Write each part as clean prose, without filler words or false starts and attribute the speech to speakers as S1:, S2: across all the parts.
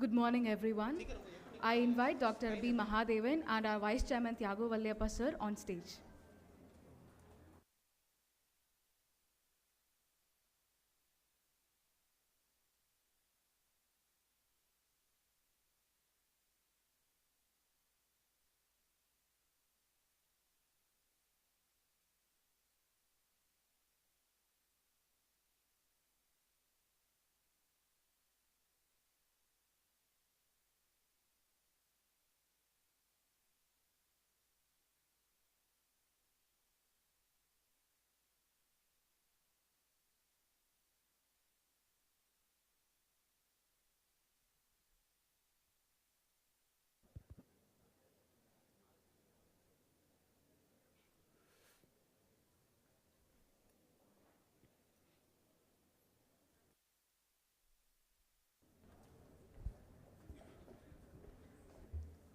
S1: Good morning, everyone. I invite Dr. B. Mahadevan and our Vice Chairman Thiago Valliappa sir on stage.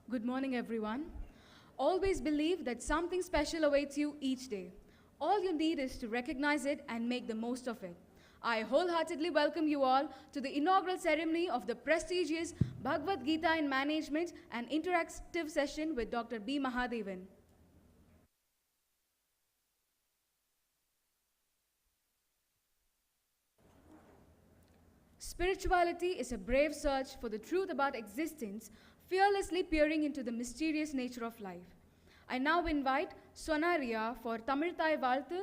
S1: Good morning, everyone. Always believe that something special awaits you each day. All you need is to recognize it and make the most of it. I wholeheartedly welcome you all to the inaugural ceremony of the prestigious Bhagavad Gita in Management and interactive session with Dr. B. Mahadevan. Spirituality is a brave search for the truth about existence, fearlessly peering into the mysterious nature of life. I now invite Sonaria for Tamil Thai Valthu,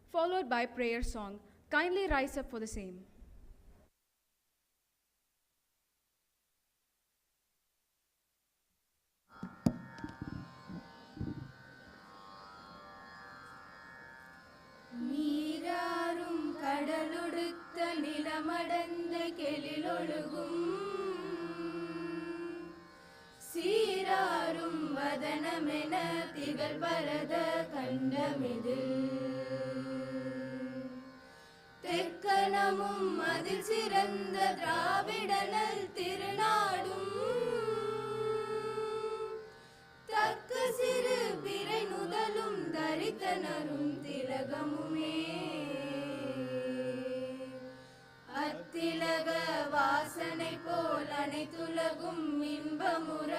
S1: followed by prayer song. Kindly rise up for the same.
S2: நீராறும் கடலுடுத்த நிலமடந்த கெழிலொழுகும் சீராறும் வதனமென திகழ் பரத கண்டமிதில் தெக்கணமும் அதில் சிறந்த திராவிடனல் திருநாடும் தக்க சிறு பிறை நுதலும் தரித்தனரும் திலகமுமே அத்திலக வாசனை போல் அனைத்துலகும் இன்பமுற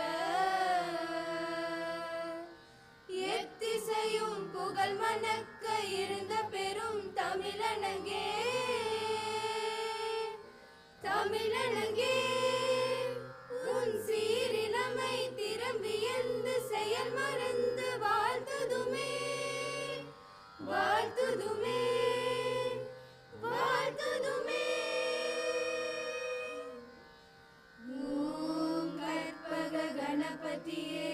S2: எத்திசையும் புகழ் மணக்க இருந்த பெரும் தமிழனங்கே தமிழனங்கே உன் சீரிலமை திறம்பியந்து செயல் மறந்து வாழ்த்துதுமே வாழ்த்துதுமே வாழ்த்துதுமே ஓம் கற்பக கணபதியே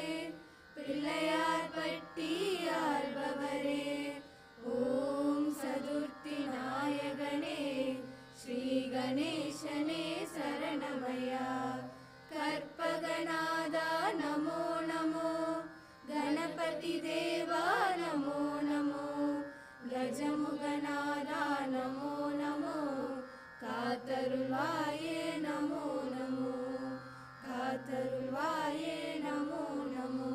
S2: பிள்ளையார் பட்டி ஆள்பவரே ஓம் சதுர்த்தி நாயகனே ஸ்ரீ கணேசனே சரணமயா கற்பகநாதா நமோ நமோ கணபதி தேவா நமோ நமோ கஜமுகநாதா நமோ நமோ காத்தருள்வாயே நமோ நமோ காத்தருள்வாயே நமோ நமோ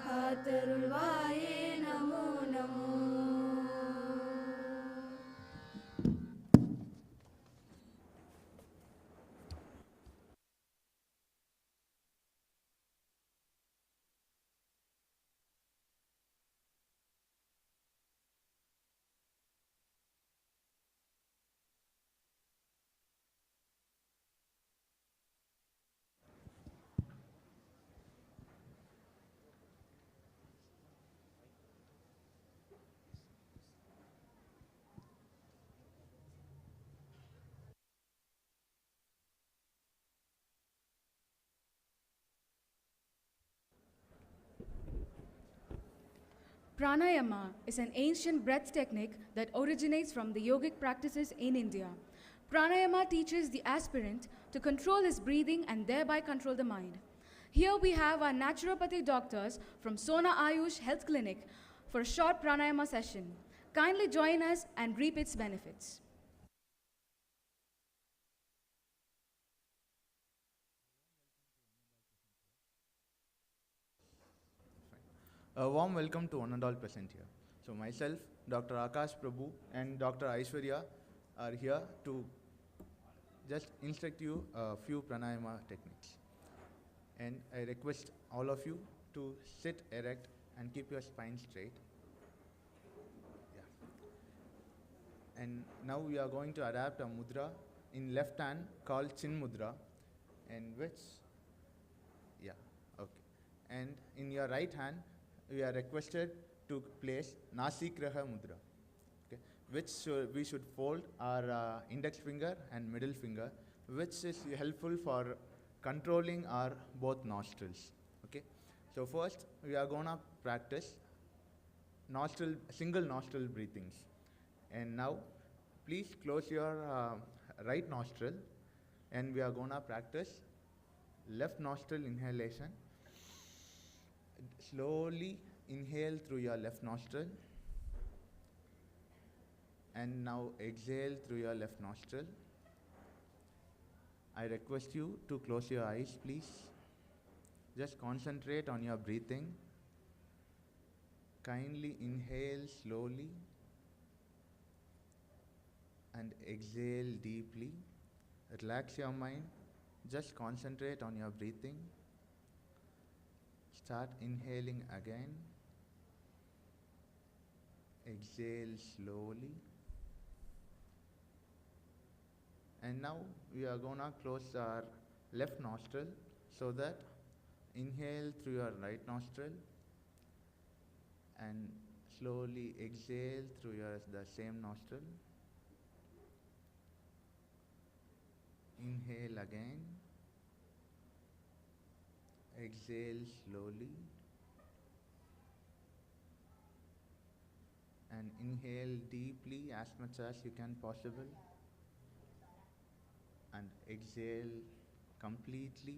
S2: காத்தருள்வாயே நமோ நமோ.
S1: Pranayama is an ancient breath technique that originates from the yogic practices in India. Pranayama teaches the aspirant to control his breathing and thereby control the mind. Here we have our naturopathic doctors from Sona Ayush Health Clinic for a short pranayama session. Kindly join us and reap its benefits.
S3: A warm welcome to one and all present here. So myself, Dr. Akash Prabhu and Dr. Aishwarya are here to just instruct you a few pranayama techniques. And I request all of you to sit erect and keep your spine straight. Yeah. And now we are going to adapt a mudra in left hand called Chin Mudra, and which, yeah, okay. And in your right hand, we are requested to place Nasikraha Mudra, okay, which we should fold our index finger and middle finger, which is helpful for controlling our both nostrils, okay. So first, we are gonna practice single nostril breathings. And now, please close your right nostril, and we are gonna practice left nostril inhalation. Slowly inhale through your left nostril, and now exhale through your left nostril. I request you to close your eyes, please. Just concentrate on your breathing. Kindly inhale slowly and exhale deeply. Relax your mind. Just concentrate on your breathing. Start inhaling again. Exhale slowly. And now we are gonna close our left nostril, so that inhale through your right nostril and slowly exhale through the same nostril. Inhale again. Exhale slowly. And inhale deeply as much as you can possible. And exhale completely.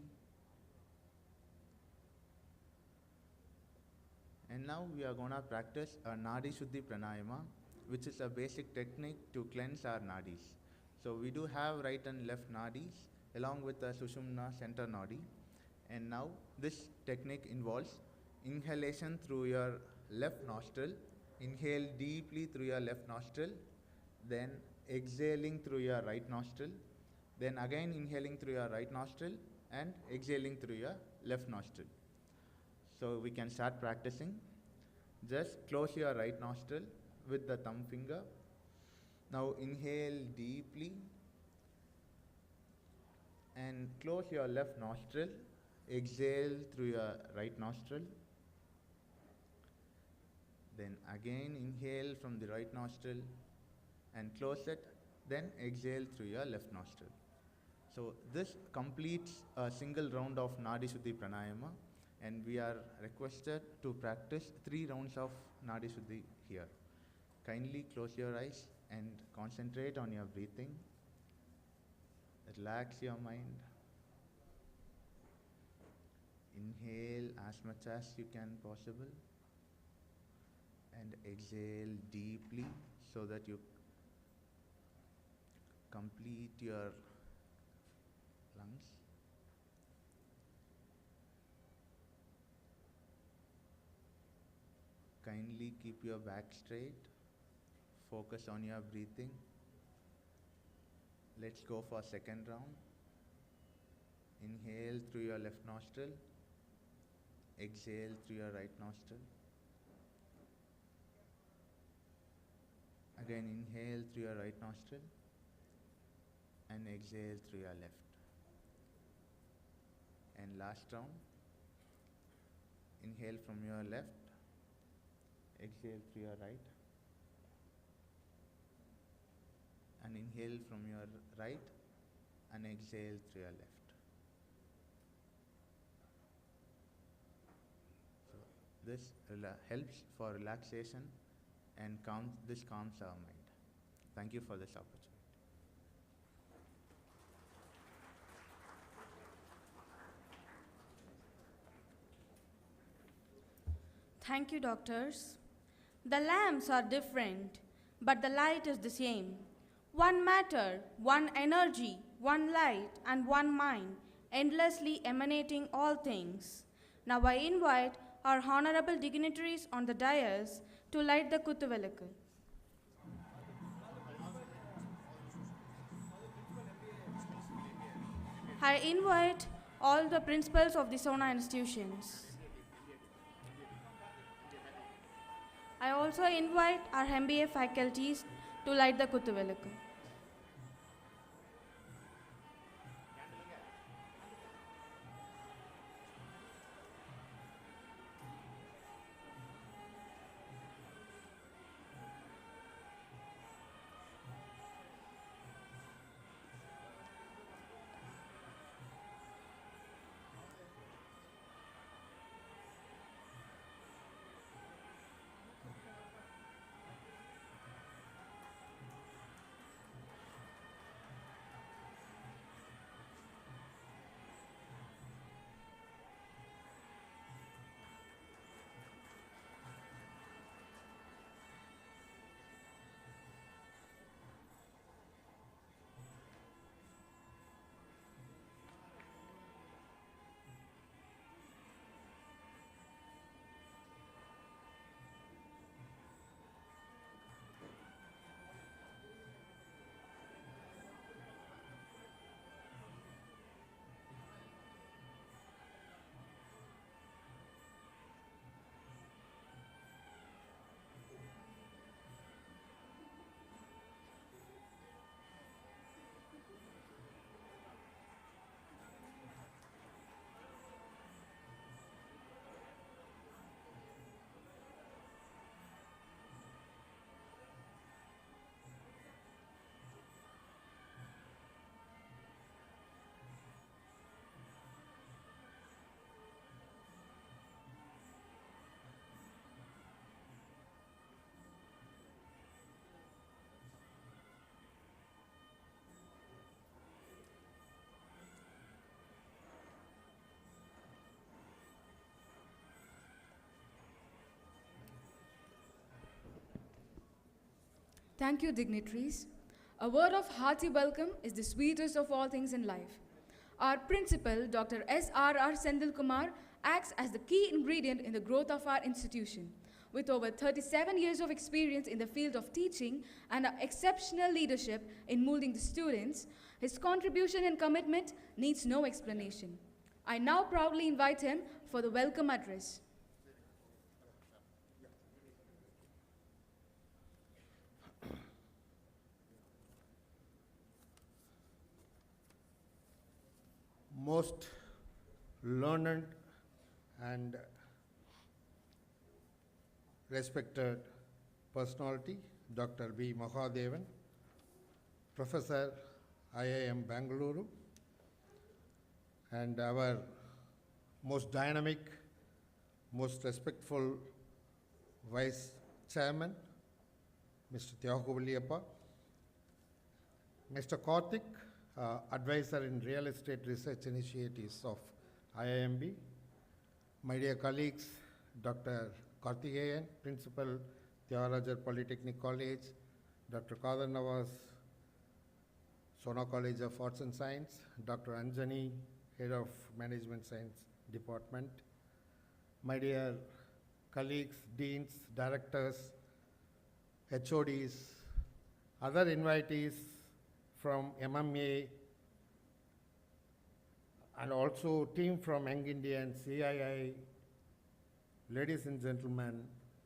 S3: And now we are going to practice a Nadi Shuddhi Pranayama, which is a basic technique to cleanse our nadis. So we do have right and left nadis along with the Sushumna center nadi. And now this technique involves inhalation through your left nostril. Inhale deeply through your left nostril, then exhaling through your right nostril, then again inhaling through your right nostril and exhaling through your left nostril. So we can start practicing. Just close your right nostril with the thumb finger. Now inhale deeply and close your left nostril. Exhale through your right nostril. Then again inhale from the right nostril and close it. Then exhale through your left nostril. So this completes a single round of Nadi Shuddhi Pranayama, and we are requested to practice 3 rounds of Nadi Shuddhi here. Kindly close your eyes and concentrate on your breathing. Relax your mind. Inhale as much as you can possible and exhale deeply so that you complete your lungs. Kindly keep your back straight. Focus on your breathing. Let's go for second round. Inhale through your left nostril. Exhale through your right nostril. Again inhale through your right nostril and exhale through your left. And last round. Inhale from your left. Exhale through your right. And inhale from your right and exhale through your left. So this helps for relaxation and this calms our mind. Thank you for this opportunity.
S2: Thank you, doctors. The lamps are different, but the light is the same. One matter, one energy, one light, and one mind, endlessly emanating all things. Now I invite our honorable dignitaries on the dais to light the Kuthuvilakku. I invite all the principals of the Sona institutions. I also invite our MBA faculties to light the Kuttuvelukku.
S1: Thank you, dignitaries. A word of hearty welcome is the sweetest of all things in life. Our principal, Dr. S.R.R. Sendil Kumar, acts as the key ingredient in the growth of our institution. With over 37 years of experience in the field of teaching and exceptional leadership in molding the students, his contribution and commitment needs no explanation. I now proudly invite him for the welcome address.
S4: Most learned and respected personality, Dr. B. Mahadevan, Professor, IIM Bangalore, and our most dynamic, most respectful Vice Chairman, Mr. Tyakuvaliyappa, Mr. Karthik, advisor in real estate research initiatives of IIMB, my dear colleagues, Dr. Karthikeyan, Principal, Tyagarajar Polytechnic College, Dr. Kadar Nawaz, Sona College of Arts and Science, Dr. Anjani, Head of Management Science Department, my dear colleagues, deans, directors, HODs, other invitees from MMA, and also team from Young Indians, CII, ladies and gentlemen,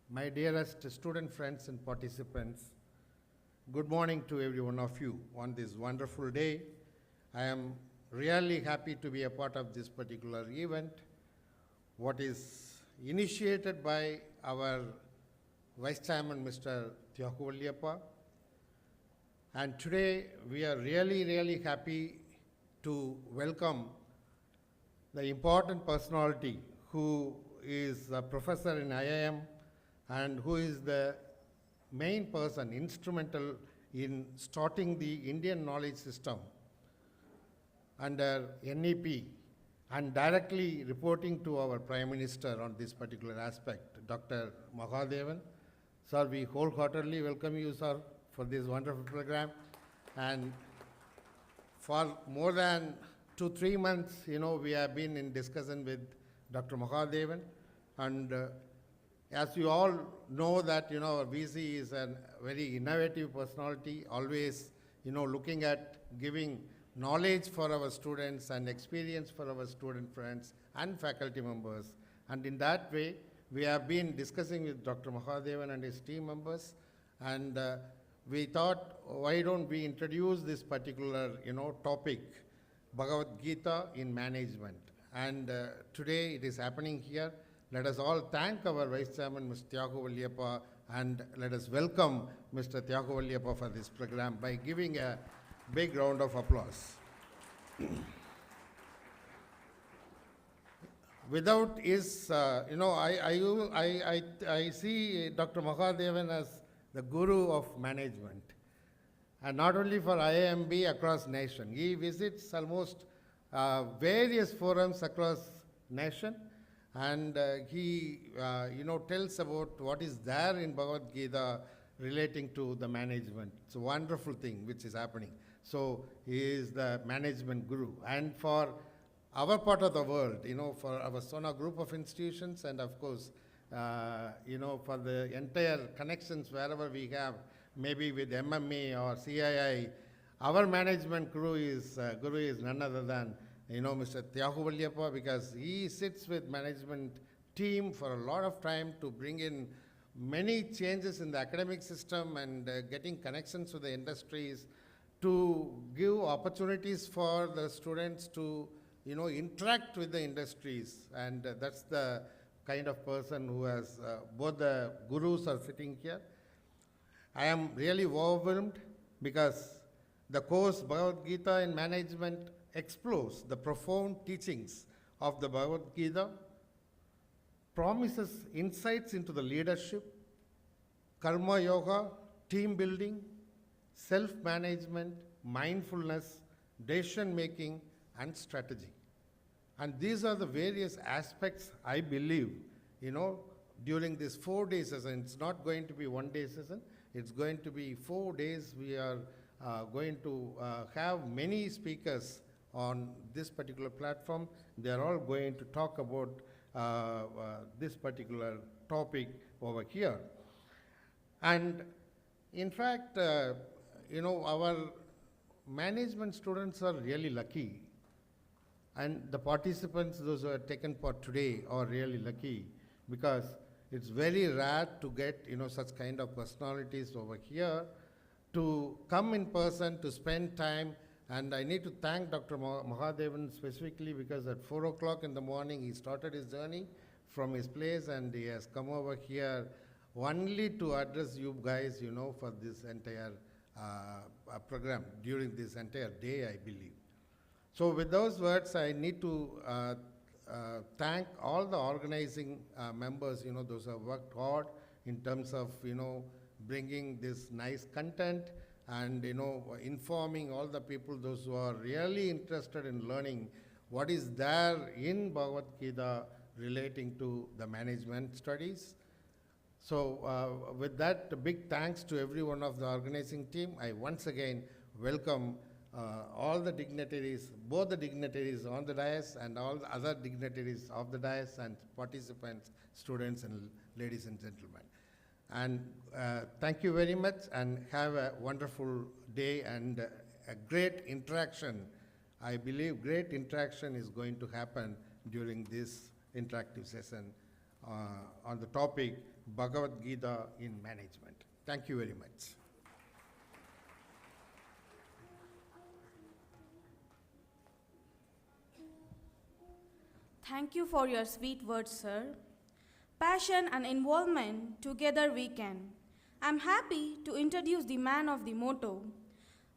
S4: my dearest student friends and participants, good morning to every one of you on this wonderful day. I am really happy to be a part of this particular event, what is initiated by our Vice Chairman, Mr. Tyakuvaliyappa. And today we are really happy to welcome the important personality who is a professor in IIM and who is the main person instrumental in starting the Indian knowledge system under NEP and directly reporting to our Prime Minister on this particular aspect, Dr. Mahadevan. Sir, we wholeheartedly welcome you, sir, for this wonderful program. And for more than 2-3 months, we have been in discussion with Dr. Mahadevan. And as you all know that, our VC is a very innovative personality, always, looking at giving knowledge for our students and experience for our student friends and faculty members. And in that way, we have been discussing with Dr. Mahadevan and his team members, and we thought, why don't we introduce this particular, topic, Bhagavad Gita in management. And today it is happening here. Let us all thank our Vice Chairman, Mr. Tyagu Valliyappa, and let us welcome Mr. Tyagu Valliyappa for this program by giving a big round of applause. Without his, I see Dr. Mahadevan as the guru of management. And not only for IIMB across nation. He visits almost various forums across nation, and he, tells about what is there in Bhagavad Gita relating to the management. It's a wonderful thing which is happening. So he is the management guru. And for our part of the world, for our SONA group of institutions, and of course, for the entire connections wherever we have, maybe with MMA or CII, our management guru is none other than, Mr. Tyagu Valliyappa, because he sits with management team for a lot of time to bring in many changes in the academic system and getting connections with the industries, to give opportunities for the students to, interact with the industries. And that's the kind of person who has, both the gurus are sitting here. I am really overwhelmed because the course Bhagavad Gita in Management explores the profound teachings of the Bhagavad Gita, promises insights into the leadership, karma yoga, team building, self-management, mindfulness, decision making, and strategy. And these are the various aspects, I believe, during this 4-day session. It's not going to be 1-day session. It's going to be 4 days. We are going to have many speakers on this particular platform. They are all going to talk about this particular topic over here. And in fact, our management students are really lucky. And the participants, those who have taken part today, are really lucky, because it's very rare to get, such kind of personalities over here to come in person, to spend time. And I need to thank Dr. Mahadevan specifically, because at 4 o'clock in the morning, he started his journey from his place, and he has come over here only to address you guys, for this entire program, during this entire day, I believe. So with those words, I need to thank all the organizing members, those who have worked hard in terms of, bringing this nice content and, informing all the people, those who are really interested in learning what is there in Bhagavad Gita relating to the management studies. So with that, a big thanks to every one of the organizing team. I once again welcome all the dignitaries, both the dignitaries on the dais and all the other dignitaries of the dais, and participants, students, and ladies and gentlemen. And thank you very much, and have a wonderful day and a great interaction. I believe great interaction is going to happen during this interactive session on the topic Bhagavad Gita in Management. Thank you very much.
S2: Thank you for your sweet words, sir. Passion and involvement, together we can. I'm happy to introduce the man of the motto,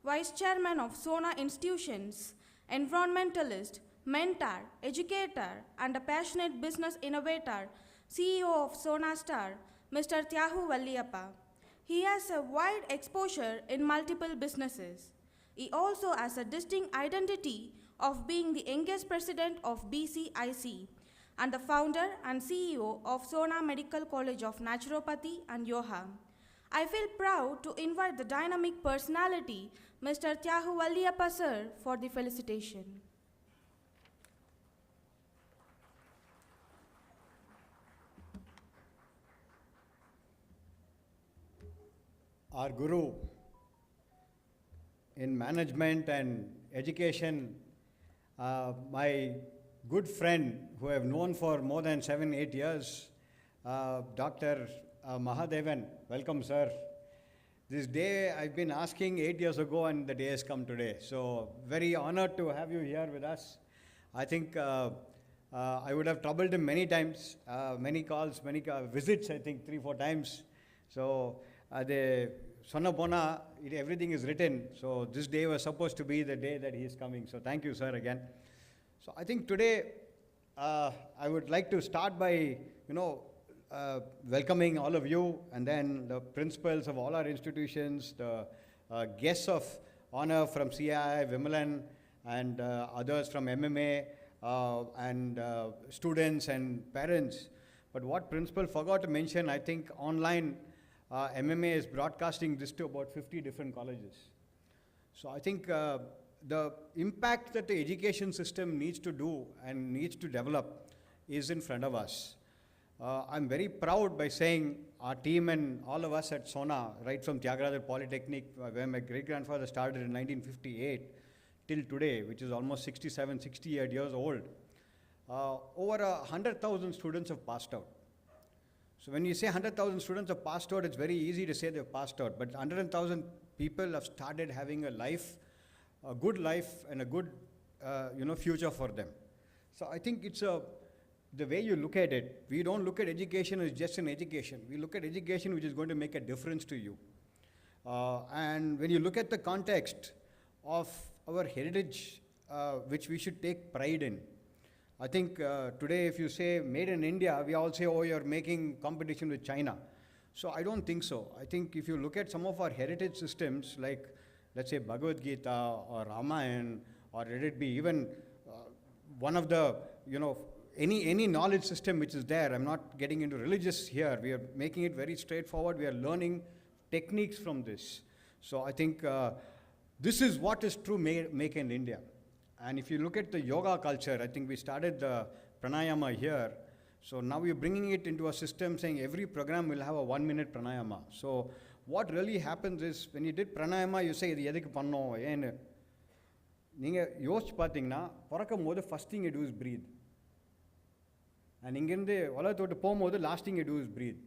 S2: Vice Chairman of SONA Institutions, environmentalist, mentor, educator, and a passionate business innovator, CEO of SONA Star, Mr. Tyagu Valliyappa. He has a wide exposure in multiple businesses. He also has a distinct identity of being the youngest president of BCIC and the founder and CEO of SONA Medical College of Naturopathy and Yoga. I feel proud to invite the dynamic personality, Mr. Tyagu Valliyappa sir, for the felicitation.
S5: Our Guru, in management and education, my good friend who I've known for more than 7-8 years, Dr. Mahadevan. Welcome, sir. This day I've been asking 8 years ago, and the day has come today. So very honored to have you here with us. I think I would have troubled him many times, many calls, many visits, I think 3-4 times. So the Sonna Pona, everything is written. So this day was supposed to be the day that he is coming. So thank you, sir, again. So I think today I would like to start by, welcoming all of you, and then the principals of all our institutions, the guests of honor from CII, Vimalan, and others from MMA, and students and parents. But what principal forgot to mention, I think online MMA is broadcasting this to about 50 different colleges. So I think the impact that the education system needs to do and needs to develop is in front of us. I'm very proud by saying our team and all of us at Sona, right from Tyagaraja Polytechnic, where my great-grandfather started in 1958, till today, which is almost 68 years old, over 100,000 students have passed out. So when you say 100,000 students have passed out, it's very easy to say they've passed out, but 100,000 people have started having a life, a good life, and a good future for them. So I think it's the way you look at it, we don't look at education as just an education. We look at education which is going to make a difference to you. And when you look at the context of our heritage, which we should take pride in, I think today if you say made in India, we all say, oh, you're making competition with China. So I don't think so. I think if you look at some of our heritage systems, like let's say Bhagavad Gita or Ramayana, or let it be even one of the, any knowledge system which is there, I'm not getting into religious here, we are making it very straightforward, we are learning techniques from this. So I think this is what is true make in India. And if you look at the yoga culture, I think we started the Pranayama here. So now we're bringing it into a system saying every program will have a 1-minute Pranayama. So what really happens is when you did Pranayama, you say, "Idhu edhukku pannom?" Enu neenga yoch pathina porakkumbodhu first thing you do is breathe. And ingirundhe ulathodu pogumbodhu last thing you do is breathe.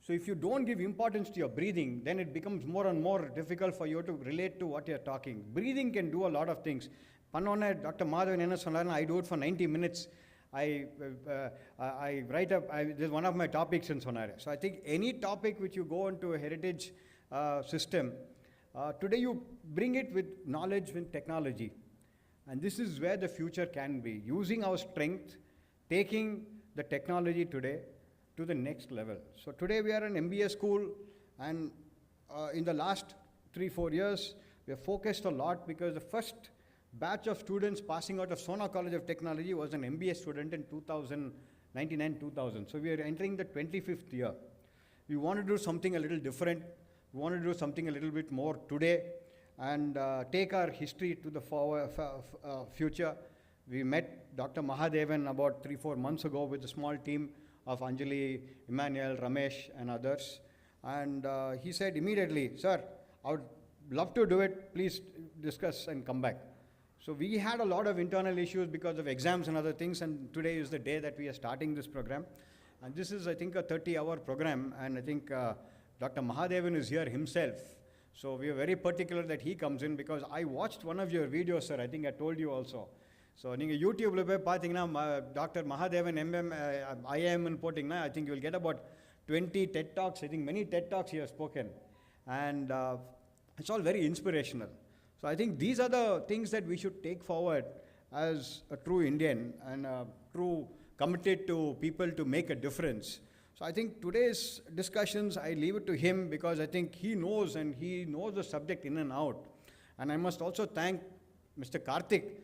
S5: So if you don't give importance to your breathing, then it becomes more and more difficult for you to relate to what you're talking. Breathing can do a lot of things. Pannone Dr. Mahadevan enna sonnaru, I do it for 90 minutes. I write up, this is one of my topics in Sonare. So I think any topic which you go into a heritage system, today you bring it with knowledge, with technology. And this is where the future can be. Using our strength, taking the technology today to the next level. So today we are an MBA school, and in the last 3-4 years, we have focused a lot because the first batch of students passing out of Sona College of Technology was an MBA student in 1999-2000. So we are entering the 25th year. We want to do something a little different. We want to do something a little bit more today and take our history to the future. We met Dr. Mahadevan about 3-4 months ago with a small team of Anjali, Emmanuel, Ramesh, and others. And he said immediately, "Sir, I would love to do it. Please discuss and come back." So we had a lot of internal issues because of exams and other things, and today is the day that we are starting this program. And this is, I think, a 30-hour program, and I think Dr. Mahadevan is here himself. So we are very particular that he comes in because I watched one of your videos, sir. I think I told you also. So you YouTube Dr. Mahadevan IIMB pottingna, I think you will get about 20 TED Talks. I think many TED Talks he has spoken. And it's all very inspirational. So I think these are the things that we should take forward as a true Indian and a true committed to people to make a difference. So I think today's discussions, I leave it to him because I think he knows and he knows the subject in and out. And I must also thank Mr. Karthik,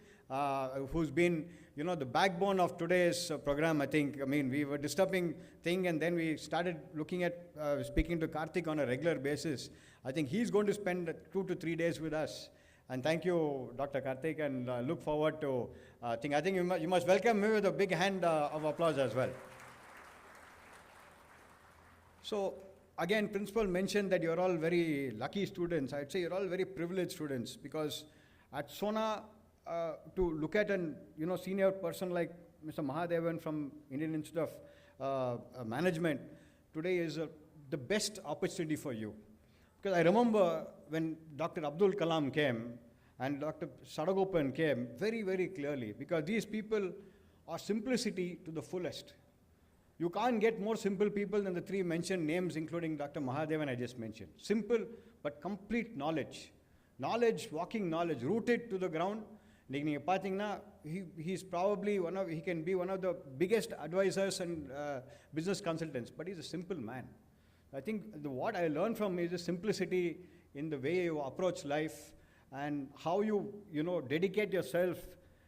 S5: who's been, the backbone of today's program, I think. I mean, we were disturbing thing and then we started looking at speaking to Karthik on a regular basis. I think he's going to spend 2 to 3 days with us. And thank you, Dr. Karthik, and look forward to, I think you must welcome me with a big hand of applause as well. So again, principal mentioned that you're all very lucky students. I'd say you're all very privileged students, because at Sona, to look at an senior person like Mr. Mahadevan from Indian Institute of Management today is the best opportunity for you. Because I remember when Dr. Abdul Kalam came and Dr. Sadagopan came very, very clearly, because these people are simplicity to the fullest. You can't get more simple people than the three mentioned names, including Dr. Mahadevan I just mentioned. Simple but complete knowledge. Knowledge, walking knowledge, rooted to the ground. He's probably he can be one of the biggest advisors and business consultants, but he's a simple man. I think what I learned from him is the simplicity in the way you approach life and how you dedicate yourself.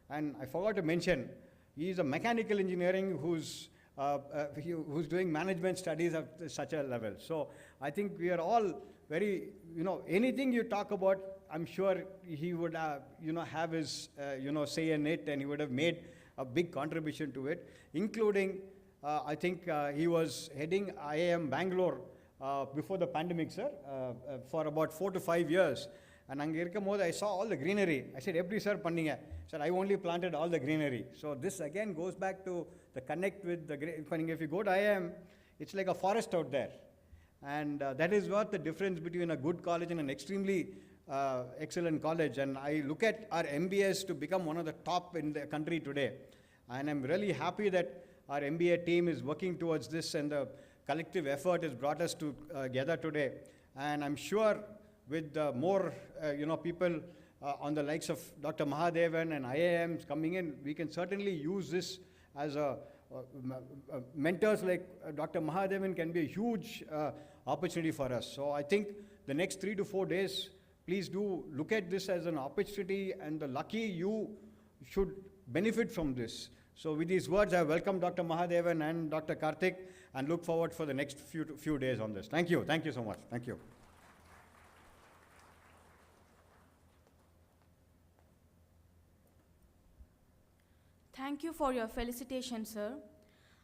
S5: And I forgot to mention, he's a mechanical engineering who's doing management studies at such a level. So I think we are all very, anything you talk about, I'm sure he would have his, say in it, and he would have made a big contribution to it, including, I think he was heading IIM Bangalore before the pandemic, sir, for about 4 to 5 years. And I saw all the greenery. I said, every sir panninga. Sir, I only planted all the greenery. So this again goes back to the connect with the green. If you go to IIM, it's like a forest out there. And that is what the difference between a good college and an extremely excellent college. And I look at our MBS to become one of the top in the country today. And I'm really happy that our MBA team is working towards this, and the collective effort has brought us together today. And I'm sure with more people on the likes of Dr. Mahadevan and IIMs coming in, we can certainly use this as mentors like Dr. Mahadevan can be a huge opportunity for us. So I think the next 3 to 4 days, please do look at this as an opportunity, and the lucky you should benefit from this. So with these words, I welcome Dr. Mahadevan and Dr. Karthik, and look forward for the next few days on this. Thank you. Thank you so much. Thank you.
S2: Thank you for your felicitation, sir.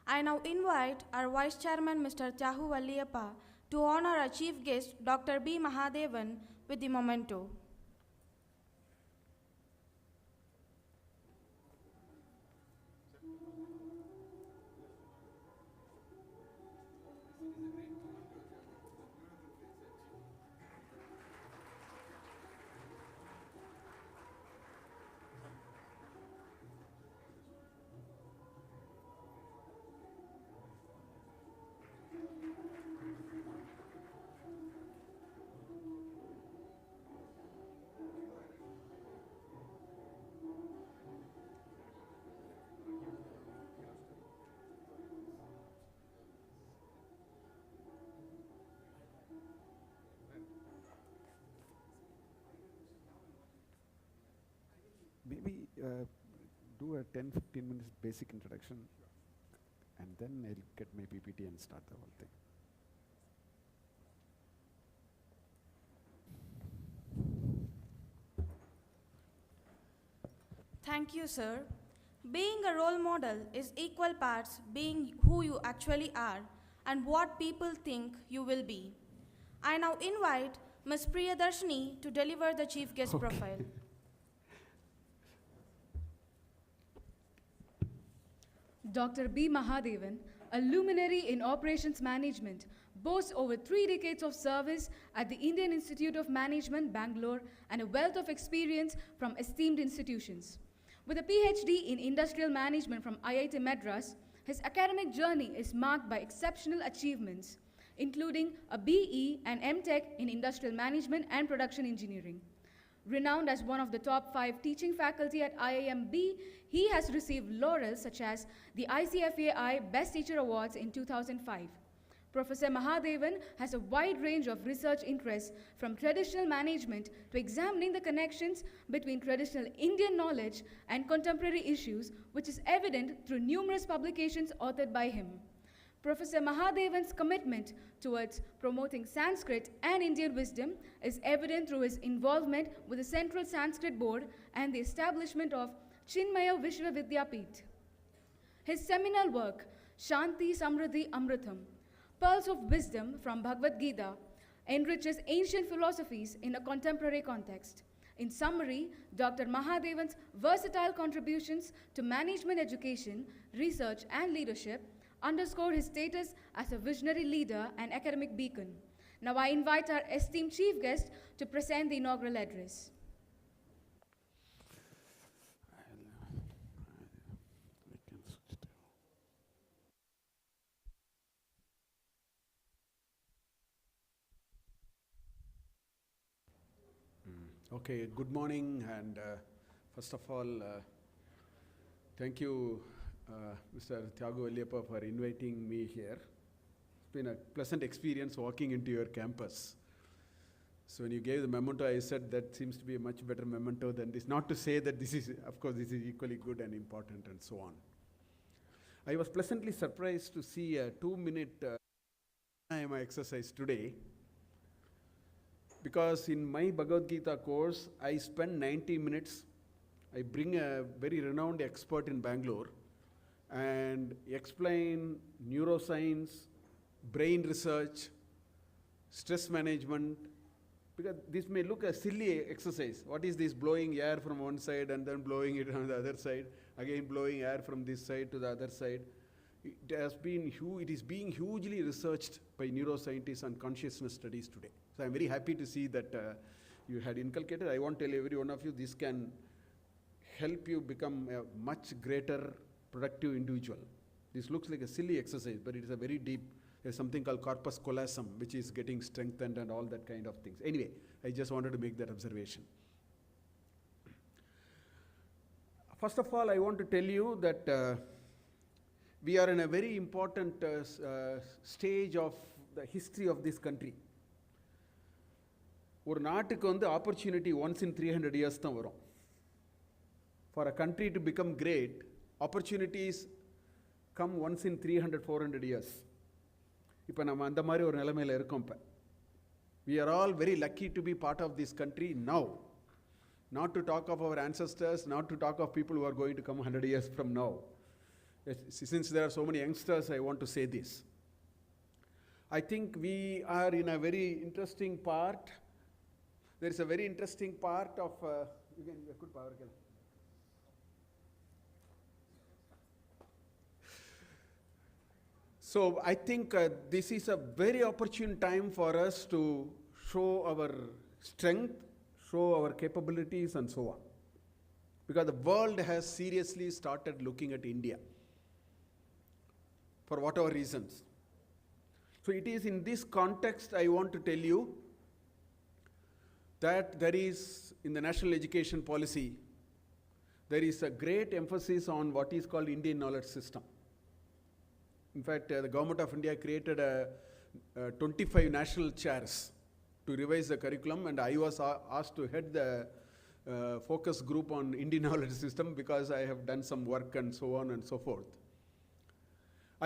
S2: I now invite our Vice Chairman, Mr. Tyahu Valliyappa, to honor our Chief Guest, Dr. B. Mahadevan, with the memento.
S6: Maybe do a 10-15 minutes basic introduction, and then I'll get my PPT and start the whole thing.
S2: Thank you, sir. Being a role model is equal parts being who you actually are and what people think you will be. I now invite Ms. Priyadarshini to deliver the chief guest profile.
S1: Dr. B. Mahadevan, a luminary in operations management, boasts over 3 decades of service at the Indian Institute of Management, Bangalore, and a wealth of experience from esteemed institutions. With a PhD in industrial management from IIT Madras, his academic journey is marked by exceptional achievements, including a BE and MTech in industrial management and production engineering. Renowned as one of the top 5 teaching faculty at IIMB, he has received laurels such as the ICFAI Best Teacher Awards in 2005. Professor Mahadevan has a wide range of research interests, from traditional management to examining the connections between traditional Indian knowledge and contemporary issues, which is evident through numerous publications authored by him. Professor Mahadevan's commitment towards promoting Sanskrit and Indian wisdom is evident through his involvement with the Central Sanskrit Board and the establishment of Chinmaya Vishwavidyapeeth. His seminal work, Shanti Samriddhi Amritam, pearls of wisdom from Bhagavad Gita enriches ancient philosophies in a contemporary context. In summary, Dr. Mahadevan's versatile contributions to management education, research, and leadership underscore his status as a visionary leader and academic beacon. Now I invite our esteemed chief guest to present the inaugural address.
S6: Okay, good morning, and first of all, thank you, Mr. Thiago Valliyappa, for inviting me here. It's been a pleasant experience walking into your campus. So when you gave the memento, I said that seems to be a much better memento than this. Not to say that this is, of course, this is equally good and important and so on. I was pleasantly surprised to see a 2-minute Pranayama exercise today. Because in my Bhagavad Gita course, I spend 90 minutes. I bring a very renowned expert in Bangalore and explain neuroscience, brain research, stress management. Because this may look a silly exercise. What is this blowing air from one side and then blowing it on the other side, again blowing air from this side to the other side? It is being hugely researched by neuroscientists and consciousness studies today. So I'm very happy to see that you had inculcated. I want to tell every one of you, this can help you become a much greater productive individual. This looks like a silly exercise, but it is a very deep, there's something called corpus callosum, which is getting strengthened and all that kind of things. Anyway, I just wanted to make that observation. First of all, I want to tell you that we are in a very important stage of the history of this country. ஒரு நாட்டுக்கு வந்து opportunity once in 300 years தான் வரும். For a country to become great, opportunities come once in 300, 400 years. இப்போ நம்ம அந்த மாதிரி ஒரு நிலைமையில் இருக்கோம் இப்போ. We are all very lucky to be part of this country now. Not to talk of our ancestors, not to talk of people who are going to come 100 years from now. Since there are so many youngsters, I want to say this. I think we are in a very interesting part. There is a very interesting part of, good power. So I think this is a very opportune time for us to show our strength, show our capabilities and so on. Because the world has seriously started looking at India. For whatever reasons. So it is in this context I want to tell you that there is, in the national education policy, there is a great emphasis on what is called Indian knowledge system. In fact, the government of India created 25 national chairs to revise the curriculum, and I was asked to head the focus group on Indian knowledge system because I have done some work and so on and so forth.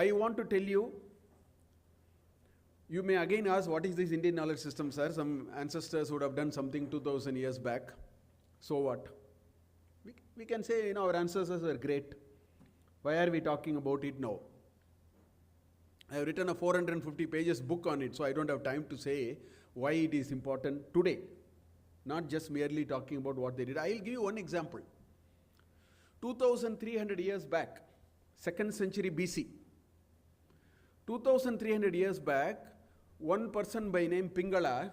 S6: I want to tell you, you may again ask, what is this Indian knowledge system, sir? Some ancestors would have done something 2000 years back. So what? We can say, our ancestors were great. Why are we talking about it now? I have written a 450 pages book on it, so I don't have time to say why it is important today. Not just merely talking about what they did. I will give you one example. 2300 years back, 2nd century BC, 2300 years back, one person by name Pingala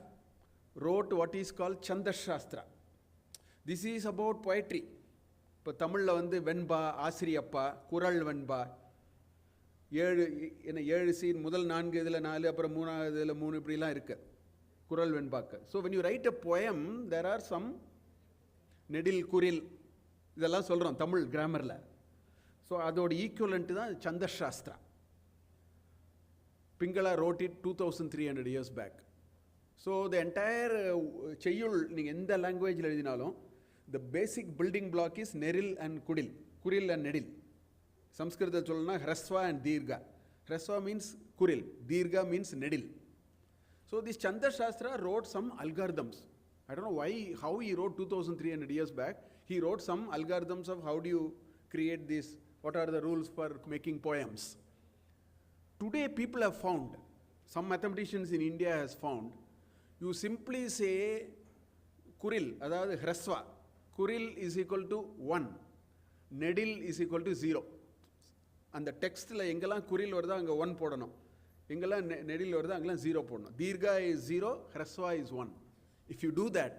S6: wrote what is called Chanda Shastra. This is about poetry. இப்போ தமிழில் வந்து வெண்பா, ஆசிரியப்பா, குறள் வெண்பா, 7 scene, முதல் 4 இதில் 4, அப்புறம் 3வது இதில் 3, இப்படிலாம் இருக்கு குறள் வெண்பாக்கு. So when you write a poem, there are some நெடில், குரில், இதெல்லாம் சொல்கிறோம் தமிழ் கிராமரில். ஸோ அதோட ஈக்குவலண்ட்டு தான் சந்த Sastra. Pingala wrote it 2300 years back. So the entire Cheyul, நீங்கள் எந்த லாங்குவேஜில் எழுதினாலும், the basic building block is Neril and Kudil, Kuril and Nedil. Sanskrit சொல்லணும்னா Hrasva and Dirga. Hrasva means Kuril, Dirga means Nedil. So this Chanda Shastra wrote some algorithms. I don't know how he wrote 2300 years back. He wrote some algorithms of how do you create this, what are the rules for making poems. Today people have found some mathematicians in India has found, you simply say kuril, அதாவது ஹ்ரஸ்வா, kuril is equal to 1, நெடில் is equal to 0. அந்த டெக்ஸ்ட்டில் எங்கெல்லாம் குரில் வருதோ அங்கே 1 போடணும், எங்கெல்லாம் நெடில் வருதோ அங்கெல்லாம் 0 போடணும். தீர்கா is 0, ஹ்ரஸ்வா is 1. If you do that,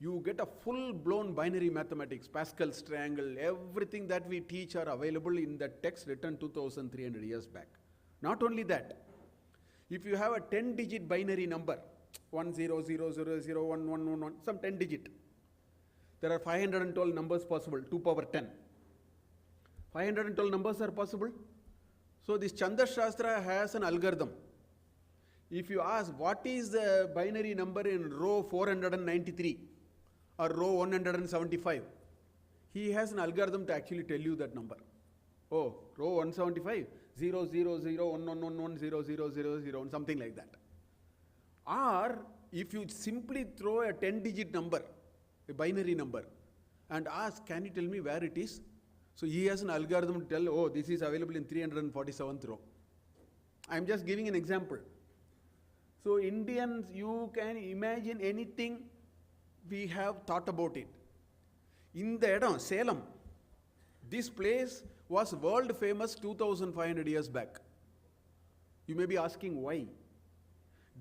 S6: you get a full-blown binary mathematics, Pascal's triangle, everything that we teach are available in the text written 2,300 years back. Not only that, if you have a 10-digit binary number, 10000111, some 10-digit, there are 512 numbers possible, 2 power 10. 512 numbers are possible. So this Chandra Shastra has an algorithm. If you ask what is the binary number in row 493 or row 175, he has an algorithm to actually tell you that number. Oh, row 175, 00011110000, something like that. Or if you simply throw a 10-digit number, a binary number, and ask, can you tell me where it is? So he has an algorithm to tell, oh, this is available in 347th row. I'm just giving an example. So Indians, you can imagine anything, we have thought about it. In the iடம், Salem, this place was world famous 2,500 years back. You may be asking why.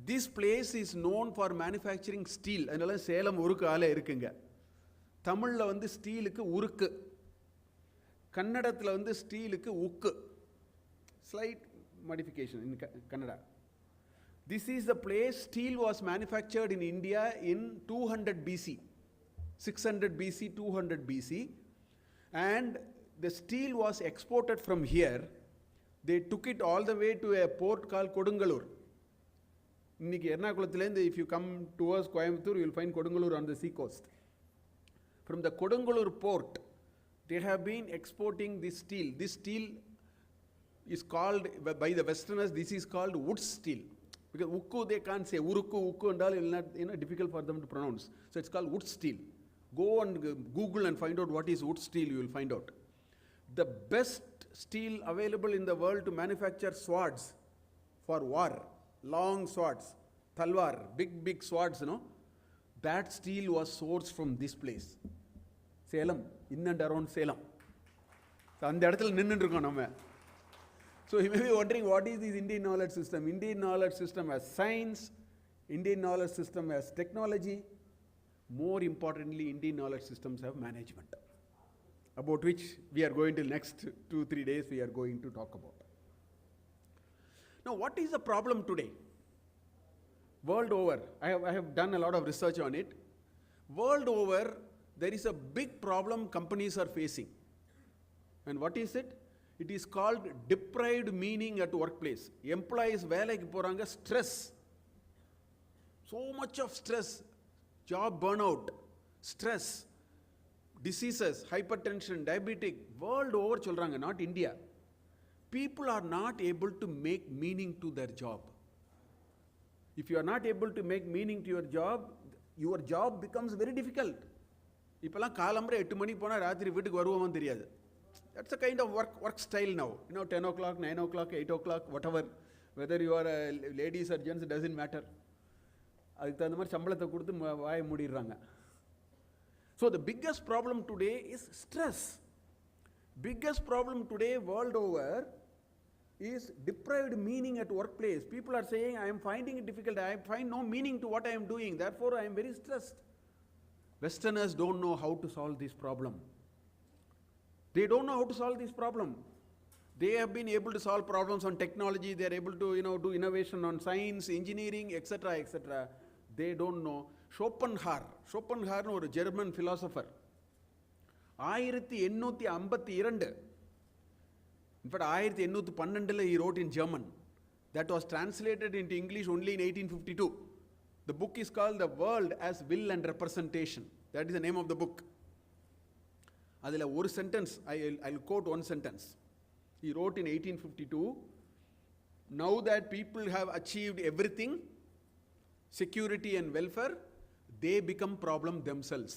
S6: This place is known for manufacturing steel. அதனால சேலம் உருக்கு ஆலை இருக்குங்க. தமிழ்ல வந்து ஸ்டீலுக்கு உருக்கு, கன்னடத்தில் வந்து ஸ்டீலுக்கு உக்கு. Slight modification in Kannada. This is the place steel was manufactured in India in 200 BC, 600 BC, 200 BC, and the steel was exported from here. They took it all the way to a port called Kodungalur. இன்னைக்கு எர்ணாகுளத்திலேருந்து if you come towards Coimbatore, you will find Kodungalur on the sea coast. From the Kodungalur port, they have been exporting this steel. This steel is called, by the Westerners, this is called wood steel. Because ukku they can't say, urukku, ukku and all, it will not, difficult for them to pronounce. So it's called wood steel. Go and Google and find out what is wood steel, you will find out. The best steel available in the world to manufacture swords for war, long swords, talwar, big swords, that steel was sourced from this place. Salem, in and around Salem. So அந்த இடத்துல நின்னுட்டு இருக்கோம் நம்ம. So you may be wondering, what is this Indian knowledge system? Indian knowledge system has science, Indian knowledge system has technology. More importantly, Indian knowledge systems have management, about which we are going to next 2-3 days we are going to talk about. Now, what is the problem today? World over, I have done a lot of research on it. World over, there is a big problem companies are facing. And what is it? It is called deprived meaning at workplace. Employees வேலைக்கு போறாங்க, stress. So much of stress, job burnout, stress, diseases, hypertension, diabetic, world over சொல்றாங்க, not India. People are not able to make meaning to their job. If you are not able to make meaning to your job becomes very difficult. இப்பெல்லாம் காலம்பரை 8 மணிக்கு போனால் ராத்திரி வீட்டுக்கு வருவோம் தெரியாது. That's a kind of work style now. 10 o'clock, 9 o'clock, 8 o'clock, whatever. Whether you are a ladies or gents, it doesn't matter. அதுக்கு தகுந்த மாதிரி சம்பளத்தை கொடுத்து வாய மூடிடுறாங்க. So the biggest problem today is stress. Biggest problem today world over is deprived meaning at workplace. People are saying, I am finding it difficult, I find no meaning to what I am doing, therefore I am very stressed. Westerners don't know how to solve this problem. They don't know how to solve this problem. They have been able to solve problems on technology, they are able to do innovation on science, engineering, etc., etc. They don't know. Schopenhauer ஒரு German philosopher, 1852, in fact 1812 he wrote in German. That was translated into English only in 1852. The book is called The World as Will and Representation. That is the name of the book. அதில் ஒரு sentence, I'll quote one sentence. He wrote in 1852, now that people have achieved everything, security and welfare, they become problem themselves.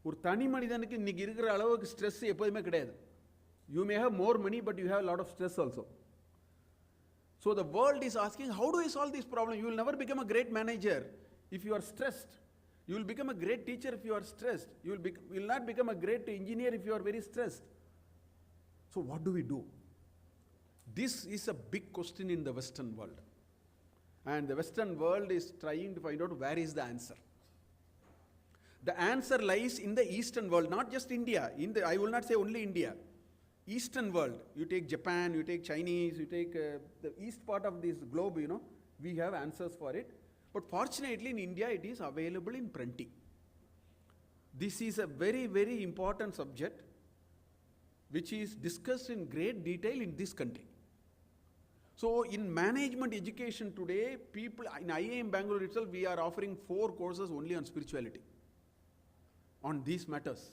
S6: ஒரு தனி மனிதனுக்கு இன்னைக்கு இருக்கிற அளவுக்கு stress எப்போதுமே கிடையாது. You may have more money, but you have a lot of stress also. So the world is asking, how do I solve this problem? You will never become a great manager if you are stressed. You will become a great teacher if you are stressed. You will not become a great engineer if you are very stressed. So what do we do? This is a big question in the Western world. And the Western world is trying to find out where is the answer. The answer lies in the Eastern world, not just India. I will not say only India. Eastern world, you take Japan, you take Chinese, you take the east part of this globe, we have answers for it. But fortunately in India, it is available in plenty. This is a very, very important subject which is discussed in great detail in this country. So in management education today, people, in IIM Bangalore itself, we are offering 4 courses only on spirituality, on these matters.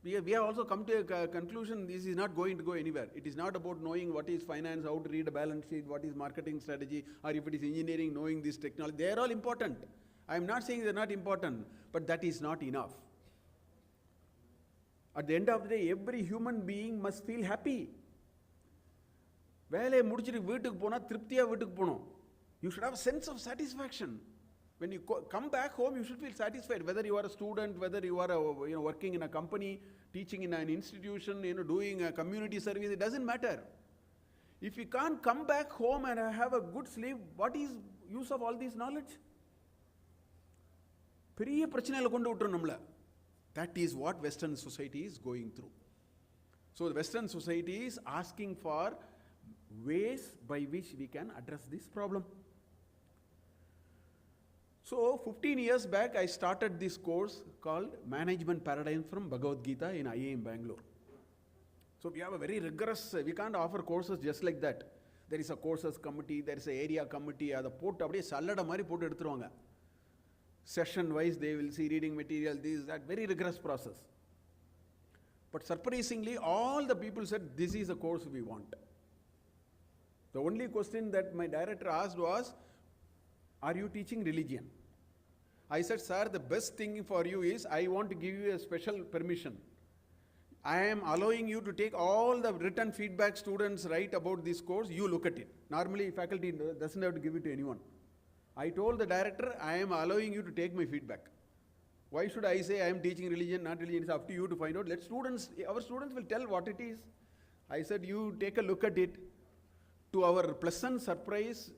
S6: We have also come to a conclusion, this is not going to go anywhere. It is not about knowing what is finance, how to read a balance sheet, what is marketing strategy, or if it is engineering, knowing this technology. They are all important. I am not saying they are not important, but that is not enough. At the end of the day, every human being must feel happy. வேலையை முடிச்சிட்டு வீட்டுக்கு போனால் திருப்தியாக வீட்டுக்கு போகணும். You should have a sense of satisfaction. When you come back home, you should feel satisfied. Whether you are a student, whether you are working in a company, teaching in an institution, doing a community service, it doesn't matter. If you can't come back home and have a good sleep, what is use of all this knowledge? பெரிய பிரச்சனையில கொண்டு விட்டுரும் நம்மள. That is what Western society is going through. So the Western society is asking for ways by which we can address this problem. So 15 years back, I started this course called Management Paradigm from Bhagavad Gita in IIM Bangalore. So we have a very rigorous, we can't offer courses just like that. There is a courses committee, there is an area committee, அதை போட்டு அப்படியே சல்லடை மாதிரி போட்டு எடுத்துருவாங்க. Session wise, they will see reading material, this, that, very rigorous process. But surprisingly, all the people said, this is a course we want. The only question that my director asked was, are you teaching religion? I said, sir, the best thing for you is, I want to give you a special permission. I am allowing you to take all the written feedback students write about this course, you look at it. Normally, faculty doesn't have to give it to anyone. I told the director, I am allowing you to take my feedback. Why should I say I am teaching religion, not religion? It's up to you to find out. Our students will tell what it is. I said, you take a look at it. To our pleasant surprise,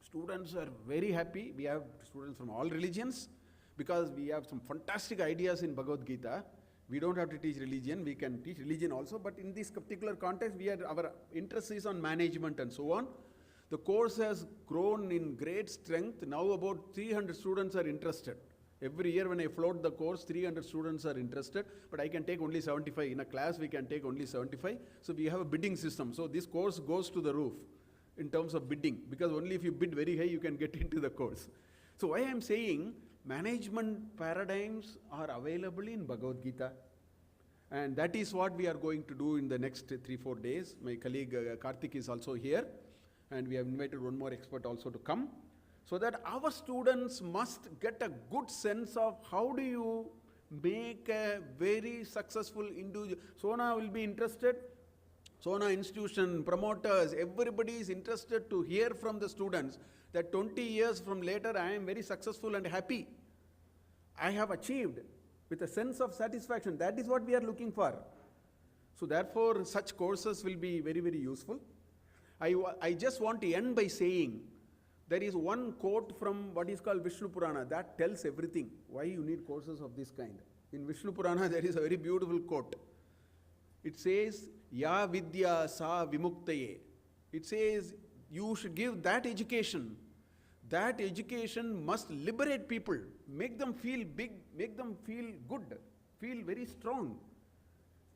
S6: students are very happy. We have students from all religions because we have some fantastic ideas in Bhagavad Gita. We don't have to teach religion, we can teach religion also, but in this particular context, our interest is on management and so on. The course has grown in great strength. Now about 300 students are interested. Every year when I float the course, 300 students are interested, but I can take only 75. In a class, we can take only 75. So we have a bidding system. So this course goes to the roof in terms of bidding, because only if you bid very high, you can get into the course. So why I am saying management paradigms are available in Bhagavad Gita. And that is what we are going to do in the next 3-4 days. My colleague Karthik is also here. And we have invited one more expert also to come. So that our students must get a good sense of how do you make a very successful individual. Sona will be interested. Sona institution, promoters, everybody is interested to hear from the students that 20 years from later I am very successful and happy. I have achieved with a sense of satisfaction. That is what we are looking for. So therefore such courses will be very, very useful. I just want to end by saying there is one quote from what is called Vishnu Purana that tells everything why you need courses of this kind. In Vishnu Purana there is a very beautiful quote. It says, Ya vidya sa vimuktaye. It says you should give that education. That education must liberate people, make them feel big, make them feel good, feel very strong.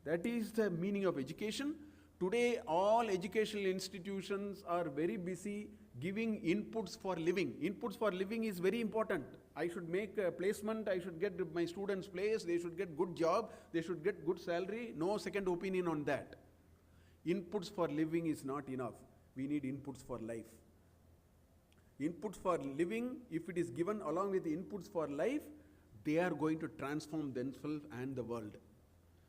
S6: That is the meaning of education. Today, all educational institutions are very busy giving inputs for living. Inputs for living is very important. I should make a placement, I should get my students placed, they should get good job, they should get good salary. No second opinion on that. Inputs for living is not enough. We need inputs for life. Inputs for living, if it is given along with the inputs for life, they are going to transform themselves and the world.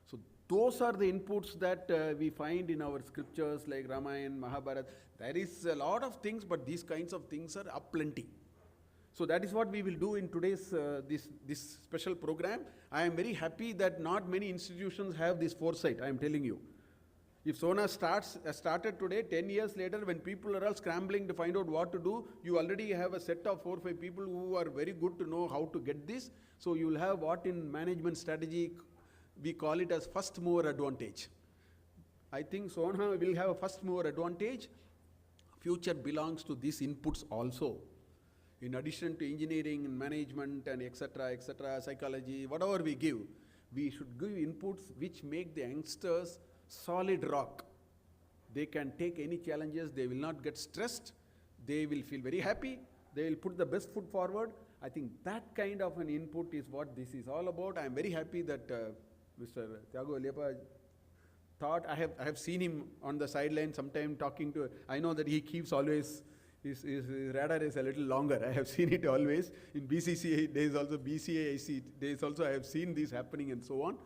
S6: So Those are the inputs that we find in our scriptures like Ramayana, Mahabharata. There is a lot of things, but these kinds of things are aplenty. So that is what we will do in today's this special program. I am very happy that not many institutions have this foresight, I am telling you. If Sona started today, 10 years later, when people are all scrambling to find out what to do, you already have a set of 4 or 5 people who are very good to know how to get this. So you will have what in management strategy, we call it as first mover advantage. I think Sona will have a first mover advantage. Future belongs to these inputs also. In addition to engineering and management and etc., psychology, whatever we give, we should give inputs which make the youngsters solid rock. They can take any challenges, they will not get stressed, they will feel very happy, they will put the best foot forward. I think that kind of an input is what this is all about. I am very happy that Mr. Thiago Lepa thought, I have seen him on the sideline sometime talking to, I know that he keeps always, his radar is a little longer. I have seen it always. In BCCA days also, BCAIC days also, I have seen this happening and so on.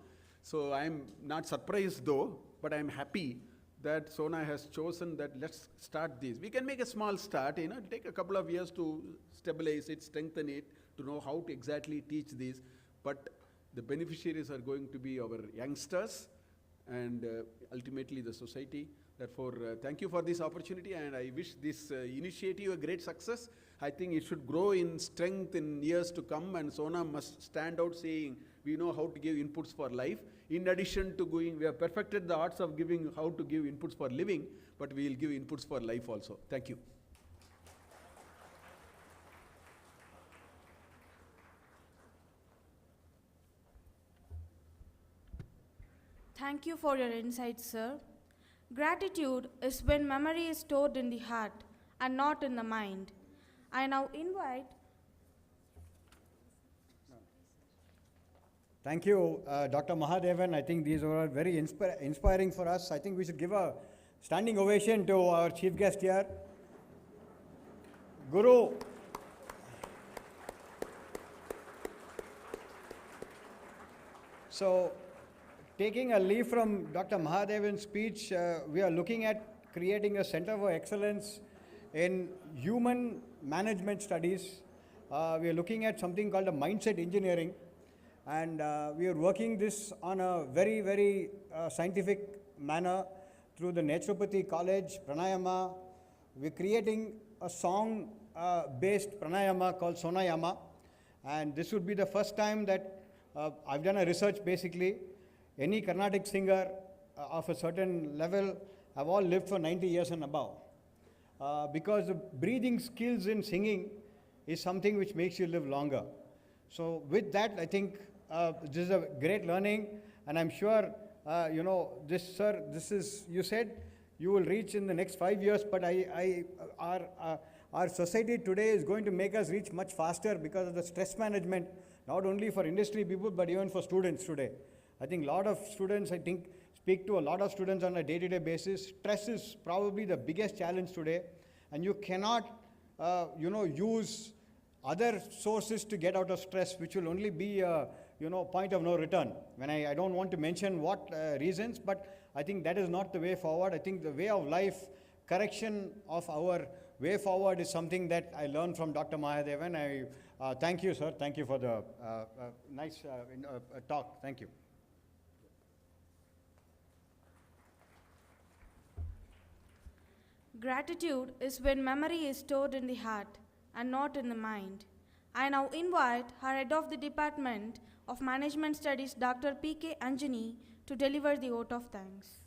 S6: So I am not surprised though, but I am happy that Sona has chosen that let's start this. We can make a small start, it'll take a couple of years to stabilize it, strengthen it, to know how to exactly teach this. But the beneficiaries are going to be our youngsters and ultimately the society. Therefore, thank you for this opportunity, and I wish this initiative a great success. I think it should grow in strength in years to come, and Sona must stand out saying, we know how to give inputs for life. In addition to going, we have perfected the arts of giving how to give inputs for living, but we will give inputs for life also. Thank you.
S2: Thank you for your insights, sir. Gratitude is when memory is stored in the heart and not in the mind. I now invite.
S5: Thank you, Dr. Mahadevan. I think these were very inspiring for us. I think we should give a standing ovation to our chief guest here, Guru. So, taking a leaf from Dr. Mahadevan's speech, we are looking at creating a center for excellence in human management studies. We are looking at something called a mindset engineering, and we are working this on a very, very scientific manner through the Naturopathy College, Pranayama. We're creating a song-based Pranayama called Sonayama, and this would be the first time that I've done a research basically. Any Carnatic singer of a certain level have all lived for 90 years and above. Because the breathing skills in singing is something which makes you live longer. So with that, I think this is a great learning, and I'm sure, this, sir, this is, you said you will reach in the next 5 years, but our society today is going to make us reach much faster because of the stress management, not only for industry people, but even for students today. I think a lot of students, speak to a lot of students on a day-to-day basis. Stress is probably the biggest challenge today, and you cannot, use other sources to get out of stress, which will only be a, point of no return. When I don't want to mention what reasons, but I think that is not the way forward. I think the way of life, correction of our way forward is something that I learned from Dr. Mahadevan. Thank you, sir. Thank you for the nice talk. Thank you.
S2: Gratitude is when memory is stored in the heart and not in the mind. I now invite our head of the Department of Management Studies, Dr. P.K. Anjani, to deliver the vote of thanks.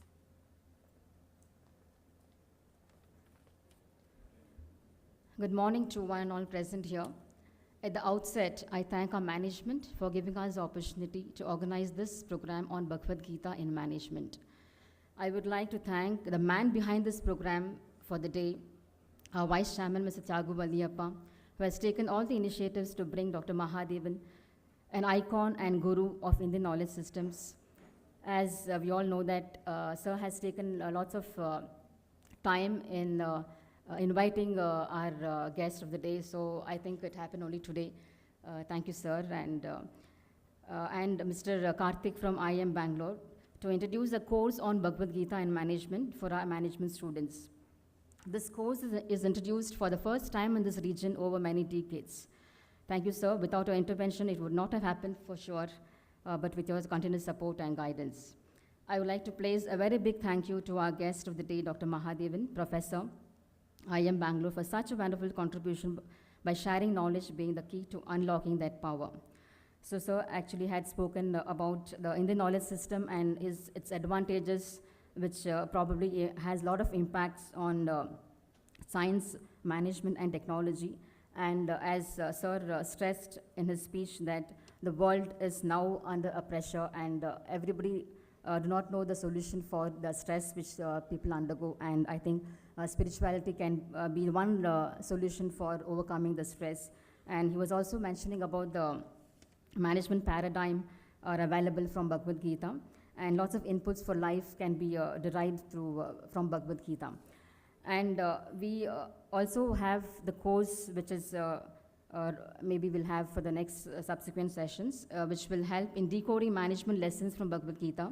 S7: Good morning to one and all present here. At the outset, I thank our management for giving us the opportunity to organize this program on Bhagavad Gita in management. I would like to thank the man behind this program for the day, our Vice Chairman, Mr. Thiago Lepa, who has taken all the initiatives to bring Dr. Mahadevan, an icon and guru of Indian knowledge systems. As we all know that Sir has taken lots of time in inviting our guest of the day, so I think it happened only today. Thank you, sir, and Mr. Karthik from IIM Bangalore to introduce a course on Bhagavad Gita and management for our management students. This course is introduced for the first time in this region over many decades. Thank you, sir. Without your intervention, it would not have happened for sure, but with your continuous support and guidance. I would like to place a very big thank you to our guest of the day, Dr. Mahadevan, Professor, IIM Bangalore, for such a wonderful contribution by sharing knowledge being the key to unlocking that power. So, sir actually had spoken about the Indian knowledge system and its advantages, which probably has a lot of impacts on science, management, and technology. And as sir stressed in his speech that the world is now under a pressure and everybody do not know the solution for the stress which people undergo. And I think spirituality can be one solution for overcoming the stress. And he was also mentioning about the management paradigm are available from Bhagavad Gita, and lots of inputs for life can be derived from Bhagavad Gita. And we also have the course which is maybe we'll have for the next subsequent sessions, which will help in decoding management lessons from Bhagavad Gita,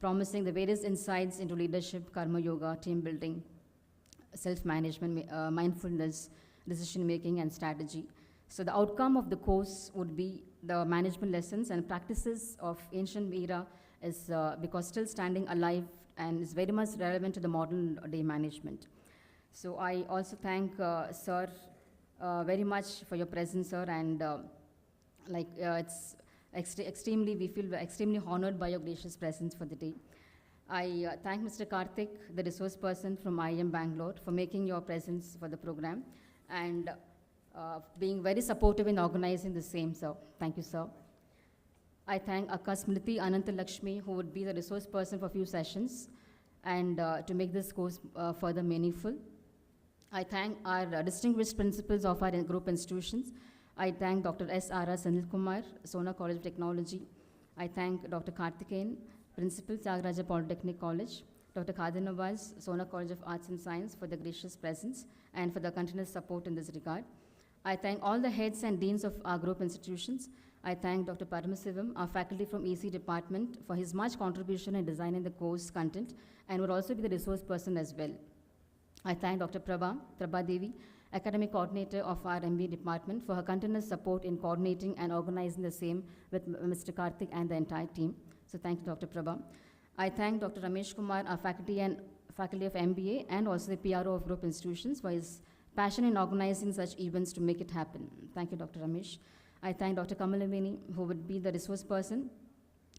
S7: promising the various insights into leadership, karma yoga, team building, self-management, mindfulness, decision-making, and strategy. So the outcome of the course would be the management lessons and practices of ancient era is because still standing alive and is very much relevant to the modern day management. So I also thank sir very much for your presence, sir, and it's we feel extremely honored by your gracious presence for the day. I thank Mr. Karthik, the resource person from IIM Bangalore, for making your presence for the program and being very supportive in organizing the same, sir. Thank you, sir. I thank Akka Smriti Anantalakshmi, who would be the resource person for a few sessions and to make this course further meaningful. I thank our distinguished principals of our group institutions. I thank Dr. S. R. Sanil Kumar, Sona College of Technology. I thank Dr. Karthikeyan, Principal, Tyagaraja Polytechnic College, Dr. Khadir Nawaz, Sona College of Arts and Science, for the gracious presence and for the continuous support in this regard. I thank all the heads and deans of our group institutions. I thank Dr. Paramasivam, our faculty from EC department, for his much contribution in designing the course content and would also be the resource person as well. I thank Dr. Prabha Devi, academic coordinator of our MBA department, for her continuous support in coordinating and organizing the same with Mr. Karthik and the entire team. So thank you, Dr. Prabha. I thank Dr. Ramesh Kumar, our faculty of MBA and also the PRO of group institutions, for his passion in organizing such events to make it happen. Thank you, Dr. Ramesh. I thank Dr. Kamalavini, who would be the resource person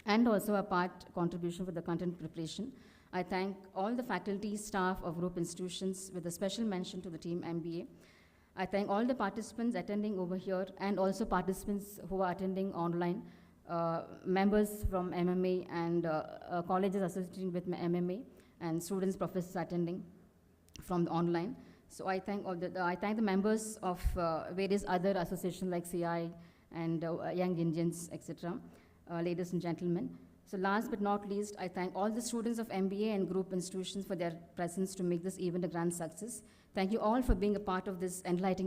S7: and also a part contribution for the content preparation. I thank all the faculty, staff of group institutions with a special mention to the team MBA. I thank all the participants attending over here and also participants who are attending online, members from MMA and colleges associated with MMA and students, professors attending from the online. So I thank the members of various other associations like CI and Young Indians, etc., ladies and gentlemen. So last but not least, I thank all the students of MBA and group institutions for their presence to make this event a grand success. Thank you all for being a part of this enlightening